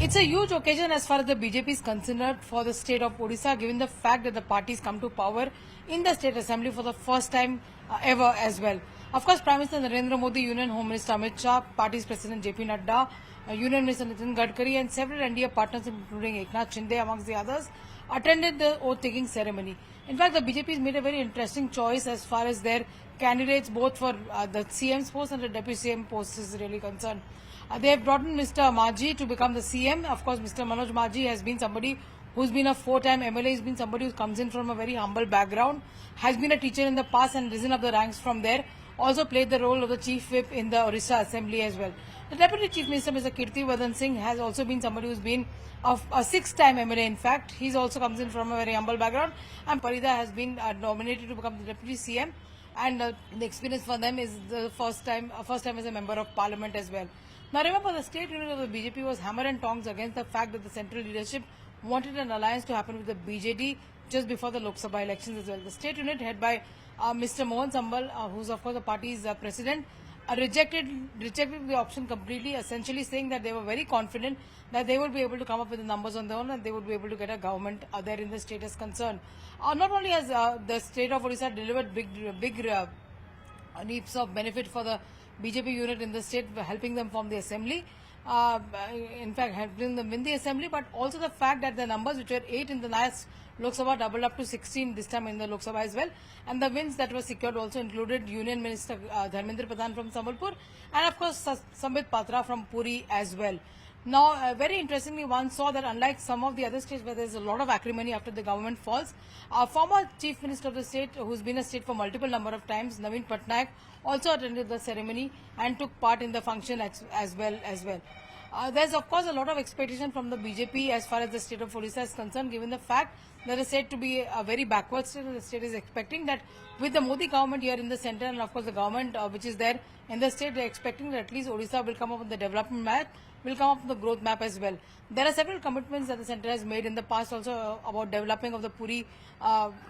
It's a huge occasion as far as the BJP is concerned for the state of Odisha, given the fact that the parties come to power in the state assembly for the first time ever as well. Of course, Prime Minister Narendra Modi, Union Home Minister Amit Shah, party's President JP Nadda, Union Minister Nitin Gadkari and several NDA partners including Eknath Shinde amongst the others attended the oath-taking ceremony. In fact, the BJP has made a very interesting choice as far as their candidates both for the CM's post and the Deputy CM post is really concerned. They have brought in Mr. Maji to become the CM. Of course, Mr. Manoj Maji has been somebody who's been a four-time MLA. He's been somebody who comes in from a very humble background, has been a teacher in the past and risen up the ranks from there. Also played the role of the Chief Whip in the Orissa Assembly as well. The Deputy Chief Minister, Mr. Kirti Vardhan Singh, has also been somebody who's been a six-time MLA. In fact, he's also comes in from a very humble background. And Parida has been nominated to become the Deputy CM. And the experience for them is the first time as a member of Parliament as well. Now remember, the state unit of the BJP was hammer and tongs against the fact that the central leadership wanted an alliance to happen with the BJD just before the Lok Sabha elections as well. The state unit head by Mr. Mohan Sambal, who's of course the party's president, rejected the option completely, essentially saying that they were very confident that they would be able to come up with the numbers on their own and they would be able to get a government there in the state as concerned. Not only has the state of Odisha delivered big leaps of benefit for the BJP unit in the state, helping them form the assembly, in fact helping them win the assembly, but also the fact that the numbers which were 8 in the last Lok Sabha doubled up to 16 this time in the Lok Sabha as well, and the wins that were secured also included Union Minister Dharmendra Pradhan from Sambalpur and of course Sambit Patra from Puri as well. Now, very interestingly, one saw that unlike some of the other states where there is a lot of acrimony after the government falls, former Chief Minister of the state, who's been a state for multiple number of times, Naveen Patnaik, also attended the ceremony and took part in the function as well. There's of course a lot of expectation from the BJP as far as the state of Odisha is concerned, given the fact that the state to be a very backward state. The state is expecting that with the Modi government here in the centre and of course the government which is there in the state, they're expecting that at least Odisha will come up with the development map, will come up with the growth map as well. There are several commitments that the centre has made in the past also about developing of the Puri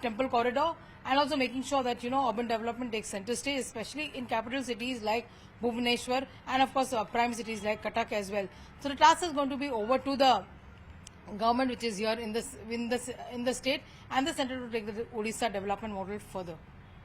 temple corridor and also making sure that urban development takes centre stage, especially in capital cities like Bhubaneswar and of course prime cities like Cuttack as well. So the task is going to be over to the government which is here in the state and the centre to take the Odisha development model further.